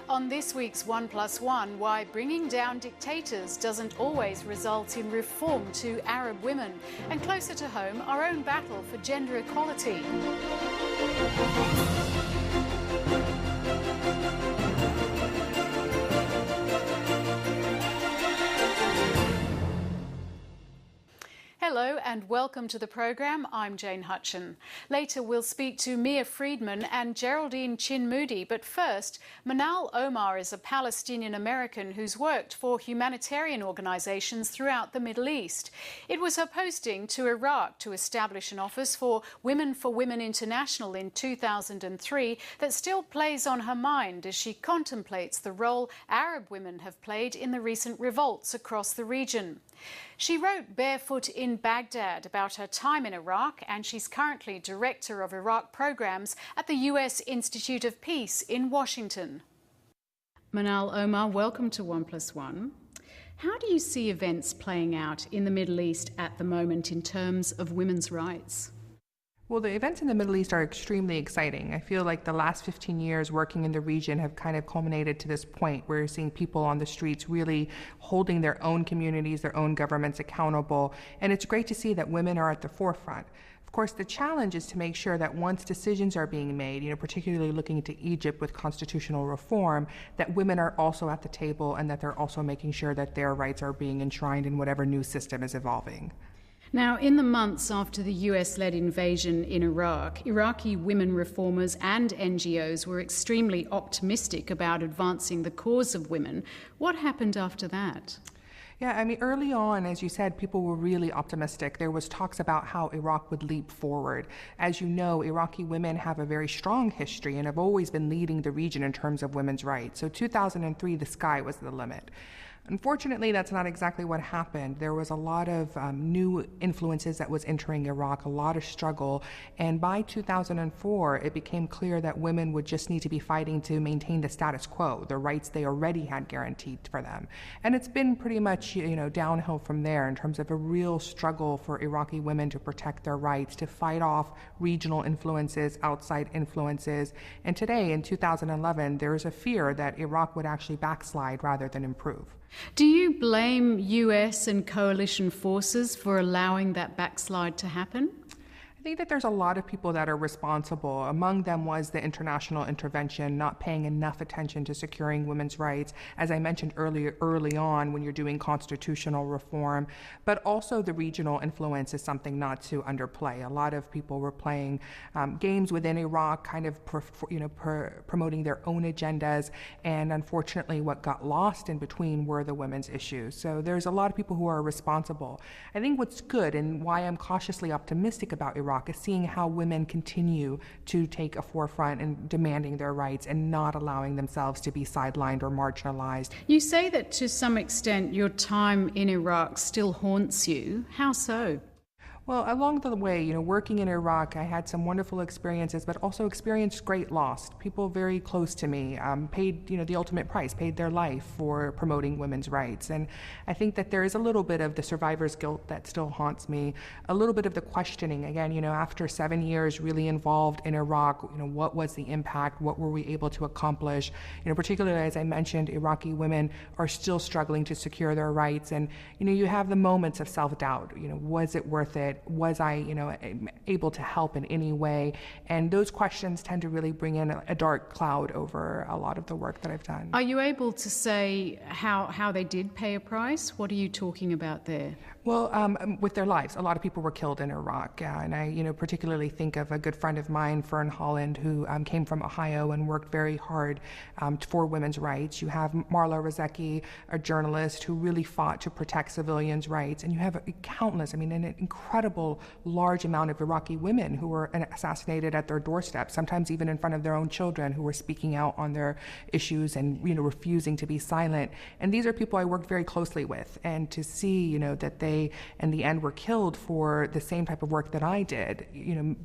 On this week's 1+1, why bringing down dictators doesn't always result in reform to Arab women. And closer to home, our own battle for gender equality. Hello and welcome to the programme. I'm Jane Hutchin. Later we'll speak to Mia Freedman and Geraldine Chin-Moody, but first, Manal Omar is a Palestinian-American who's worked for humanitarian organisations throughout the Middle East. It was her posting to Iraq to establish an office for Women International in 2003 that still plays on her mind as she contemplates the role Arab women have played in the recent revolts across the region. She wrote Barefoot in Baghdad about her time in Iraq, and she's currently Director of Iraq Programs at the US Institute of Peace in Washington. Manal Omar, welcome to 1+1. How do you see events playing out in the Middle East at the moment in terms of women's rights? Well, the events in the Middle East are extremely exciting. I feel like the last 15 years working in the region have kind of culminated to this point where you're seeing people on the streets really holding their own communities, their own governments accountable. And it's great to see that women are at the forefront. Of course, the challenge is to make sure that once decisions are being made, particularly looking into Egypt with constitutional reform, that women are also at the table and that they're also making sure that their rights are being enshrined in whatever new system is evolving. Now, in the months after the US-led invasion in Iraq, Iraqi women reformers and NGOs were extremely optimistic about advancing the cause of women. What happened after that? Yeah, early on, as you said, people were really optimistic. There was talks about how Iraq would leap forward. As you know, Iraqi women have a very strong history and have always been leading the region in terms of women's rights. So 2003, the sky was the limit. Unfortunately, that's not exactly what happened. There was a lot of new influences that was entering Iraq, a lot of struggle, and by 2004, it became clear that women would just need to be fighting to maintain the status quo, the rights they already had guaranteed for them. And it's been pretty much, downhill from there in terms of a real struggle for Iraqi women to protect their rights, to fight off regional influences, outside influences. And today, in 2011, there is a fear that Iraq would actually backslide rather than improve. Do you blame US and coalition forces for allowing that backslide to happen? I think that there's a lot of people that are responsible. Among them was the international intervention, not paying enough attention to securing women's rights, as I mentioned early on when you're doing constitutional reform, but also the regional influence is something not to underplay. A lot of people were playing games within Iraq, kind of promoting their own agendas, and unfortunately what got lost in between were the women's issues. So there's a lot of people who are responsible. I think what's good and why I'm cautiously optimistic about Iraq is seeing how women continue to take a forefront in demanding their rights and not allowing themselves to be sidelined or marginalized. You say that to some extent your time in Iraq still haunts you. How so? Well, along the way, working in Iraq, I had some wonderful experiences, but also experienced great loss. People very close to me paid, the ultimate price, paid their life for promoting women's rights. And I think that there is a little bit of the survivor's guilt that still haunts me, a little bit of the questioning. Again, after 7 years really involved in Iraq, what was the impact? What were we able to accomplish? Particularly, as I mentioned, Iraqi women are still struggling to secure their rights. And, you have the moments of self-doubt. Was it worth it? Was I, able to help in any way? And those questions tend to really bring in a dark cloud over a lot of the work that I've done. Are you able to say how they did pay a price? What are you talking about there? Well, with their lives. A lot of people were killed in Iraq. And I, particularly think of a good friend of mine, Fern Holland, who came from Ohio and worked very hard for women's rights. You have Marla Rezeki, a journalist who really fought to protect civilians' rights. And you have countless, an incredible large amount of Iraqi women who were assassinated at their doorstep, sometimes even in front of their own children, who were speaking out on their issues and, refusing to be silent. And these are people I worked very closely with. And to see, that they, in the end, were killed for the same type of work that I did,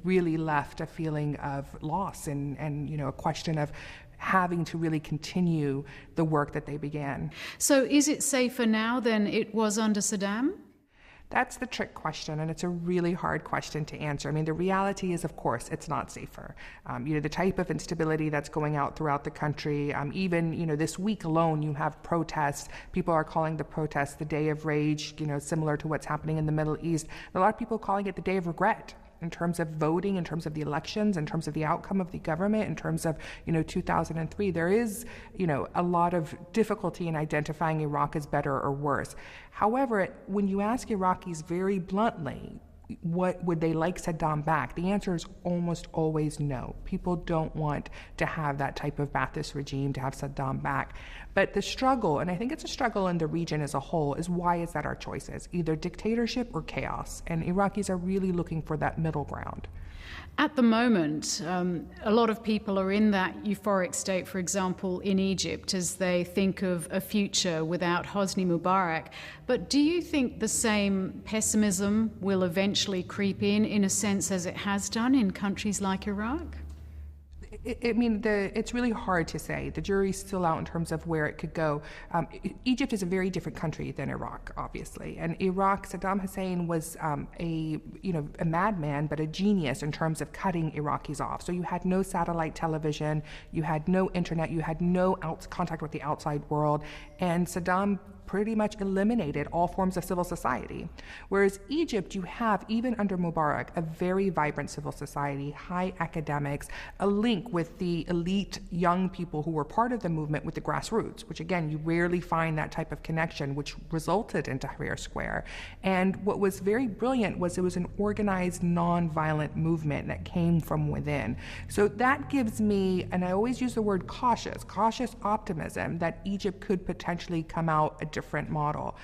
really left a feeling of loss and a question of having to really continue the work that they began. So is it safer now than it was under Saddam? That's the trick question, and it's a really hard question to answer. I mean, the reality is, of course, it's not safer. The type of instability that's going out throughout the country, even, this week alone, you have protests. People are calling the protests the Day of Rage, similar to what's happening in the Middle East. A lot of people calling it the Day of Regret, in terms of voting, in terms of the elections, in terms of the outcome of the government, in terms of, 2003. There is, a lot of difficulty in identifying Iraq as better or worse. However, when you ask Iraqis very bluntly, what would they like Saddam back? The answer is almost always no. People don't want to have that type of Ba'athist regime, to have Saddam back. But the struggle, and I think it's a struggle in the region as a whole, is why is that our choices? Either dictatorship or chaos. And Iraqis are really looking for that middle ground. At the moment, a lot of people are in that euphoric state, for example, in Egypt, as they think of a future without Hosni Mubarak. But do you think the same pessimism will eventually creep in a sense, as it has done in countries like Iraq? It's really hard to say. The jury's still out in terms of where it could go. Egypt is a very different country than Iraq, obviously. And Iraq, Saddam Hussein was a madman, but a genius in terms of cutting Iraqis off. So you had no satellite television, you had no internet, you had no contact with the outside world, and Saddam pretty much eliminated all forms of civil society. Whereas Egypt, you have, even under Mubarak, a very vibrant civil society, high academics, a link with the elite young people who were part of the movement with the grassroots, which again, you rarely find that type of connection, which resulted in Tahrir Square. And what was very brilliant was it was an organized, non-violent movement that came from within. So that gives me, and I always use the word cautious optimism that Egypt could potentially come out a different model.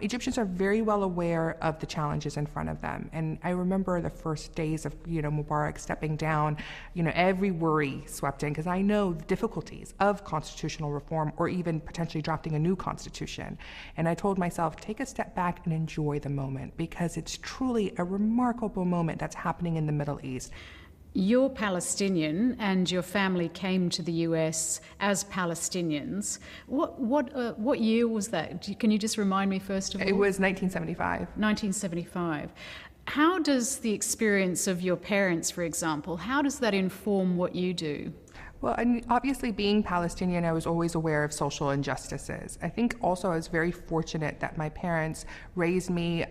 Egyptians are very well aware of the challenges in front of them. And I remember the first days of, Mubarak stepping down, every worry swept in, because I know the difficulties of constitutional reform or even potentially drafting a new constitution. And I told myself, take a step back and enjoy the moment, because it's truly a remarkable moment that's happening in the Middle East. You're Palestinian, and your family came to the US as Palestinians. What year was that? Can you just remind me first of all? It was 1975. 1975. How does the experience of your parents, for example, how does that inform what you do? Well, and obviously being Palestinian, I was always aware of social injustices. I think also I was very fortunate that my parents raised me,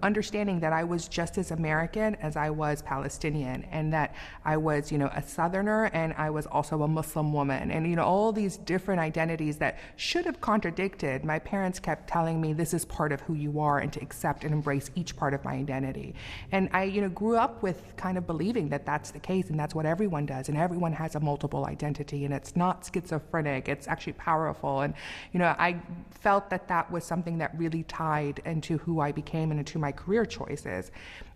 understanding that I was just as American as I was Palestinian, and that I was, a Southerner, and I was also a Muslim woman. And, all these different identities that should have contradicted, my parents kept telling me this is part of who you are, and to accept and embrace each part of my identity. And I, grew up with kind of believing that that's the case, and that's what everyone does, and everyone has a multiple identity, and it's not schizophrenic, it's actually powerful. And I felt that was something that really tied into who I became and into my career choices.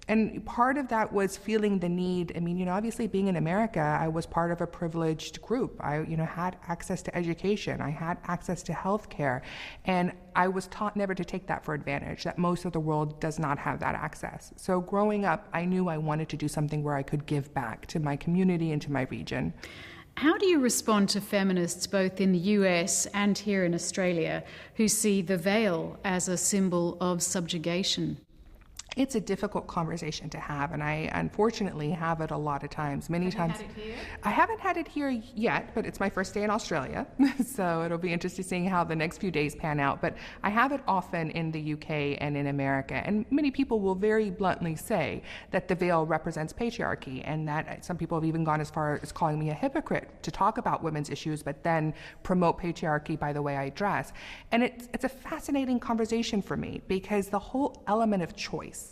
And part of that was feeling the need. Obviously being in America, I was part of a privileged group. I, had access to education. I had access to healthcare. And I was taught never to take that for advantage, that most of the world does not have that access. So growing up, I knew I wanted to do something where I could give back to my community and to my region. How do you respond to feminists both in the US and here in Australia who see the veil as a symbol of subjugation? It's a difficult conversation to have, and I unfortunately have it a lot of times. Many times. Have you had it here? I haven't had it here yet, but it's my first day in Australia, so it'll be interesting seeing how the next few days pan out. But I have it often in the UK and in America, and many people will very bluntly say that the veil represents patriarchy, and that some people have even gone as far as calling me a hypocrite to talk about women's issues, but then promote patriarchy by the way I dress. And it's a fascinating conversation for me, because the whole element of choice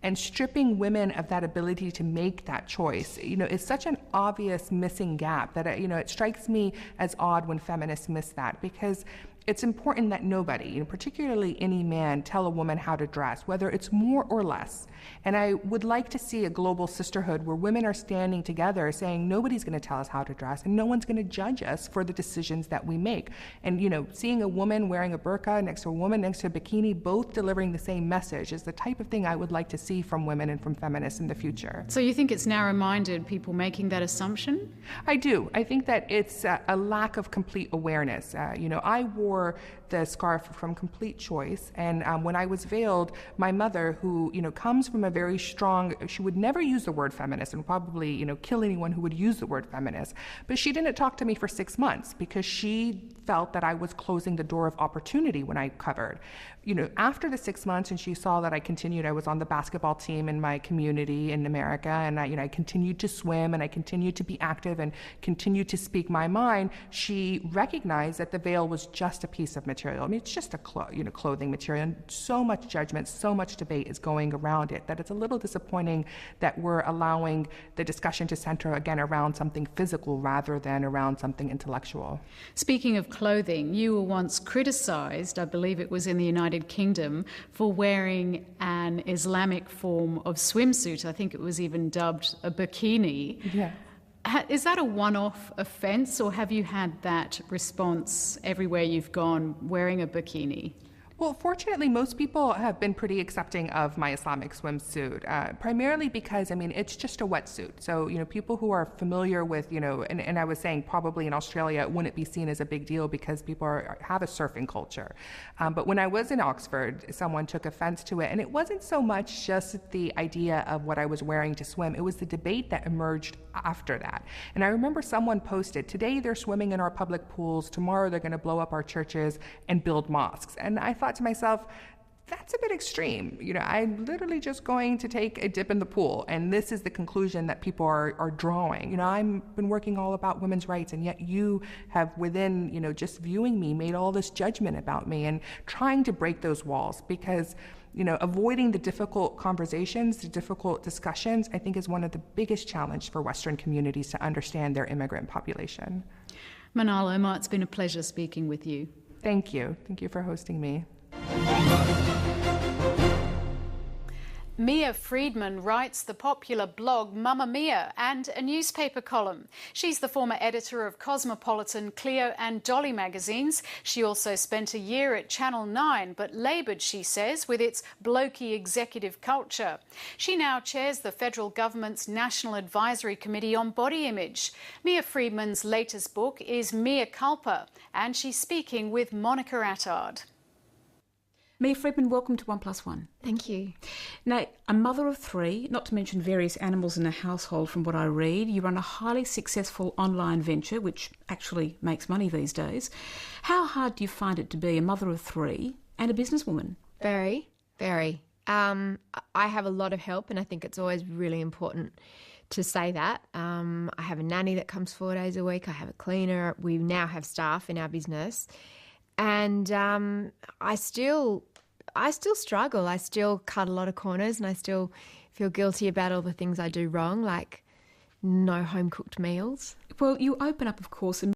and stripping women of that ability to make that choice, is such an obvious missing gap that, it strikes me as odd when feminists miss that, because it's important that nobody, particularly any man, tell a woman how to dress, whether it's more or less. And I would like to see a global sisterhood where women are standing together saying nobody's going to tell us how to dress, and no one's going to judge us for the decisions that we make. And, seeing a woman wearing a burqa next to a woman next to a bikini, both delivering the same message, is the type of thing I would like to see from women and from feminists in the future. So you think it's narrow-minded, people making that assumption? I do. I think that it's a lack of complete awareness. I wore wore the scarf from complete choice. And when I was veiled, my mother, who, comes from a very strong, she would never use the word feminist and probably, kill anyone who would use the word feminist. But she didn't talk to me for 6 months because she felt that I was closing the door of opportunity when I covered. After the 6 months, and she saw that I continued, I was on the basketball team in my community in America, and I continued to swim, and I continued to be active and continued to speak my mind. She recognized that the veil was just a piece of material. I mean, it's just a clothing material, and so much judgment, so much debate is going around it that it's a little disappointing that we're allowing the discussion to center again around something physical rather than around something intellectual. Speaking of clothing, you were once criticized, I believe it was in the United Kingdom, for wearing an Islamic form of swimsuit. I think it was even dubbed a bikini. Yeah. Is that a one-off offence, or have you had that response everywhere you've gone, wearing a bikini? Well, fortunately, most people have been pretty accepting of my Islamic swimsuit, primarily because, it's just a wetsuit. So, people who are familiar with, and I was saying probably in Australia, it wouldn't be seen as a big deal because people have a surfing culture. But when I was in Oxford, someone took offense to it. And it wasn't so much just the idea of what I was wearing to swim. It was the debate that emerged after that. And I remember someone posted, today they're swimming in our public pools, tomorrow they're going to blow up our churches and build mosques. And I thought to myself, that's a bit extreme. I'm literally just going to take a dip in the pool, and this is the conclusion that people are drawing. I've been working all about women's rights, and yet you have, within, just viewing me, made all this judgment about me, and trying to break those walls because, avoiding the difficult conversations, the difficult discussions, I think is one of the biggest challenges for Western communities to understand their immigrant population. Manal Omar, it's been a pleasure speaking with you. Thank you. Thank you for hosting me. Mia Freedman writes the popular blog Mamma Mia and a newspaper column. She's the former editor of Cosmopolitan, Clio and Dolly magazines. She also spent a year at Channel 9, but laboured, she says, with its blokey executive culture. She now chairs the federal government's National Advisory Committee on Body Image. Mia Freedman's latest book is Mea Culpa, and she's speaking with Monica Attard. Mia Freedman, welcome to 1+1. Thank you. Now, a mother of 3, not to mention various animals in the household from what I read, you run a highly successful online venture, which actually makes money these days. How hard do you find it to be a mother of 3 and a businesswoman? Very, very. I have a lot of help, and I think it's always really important to say that. I have a nanny that comes 4 days a week. I have a cleaner. We now have staff in our business. And I still struggle. I still cut a lot of corners, and I still feel guilty about all the things I do wrong, like no home-cooked meals. Well, you open up, of course,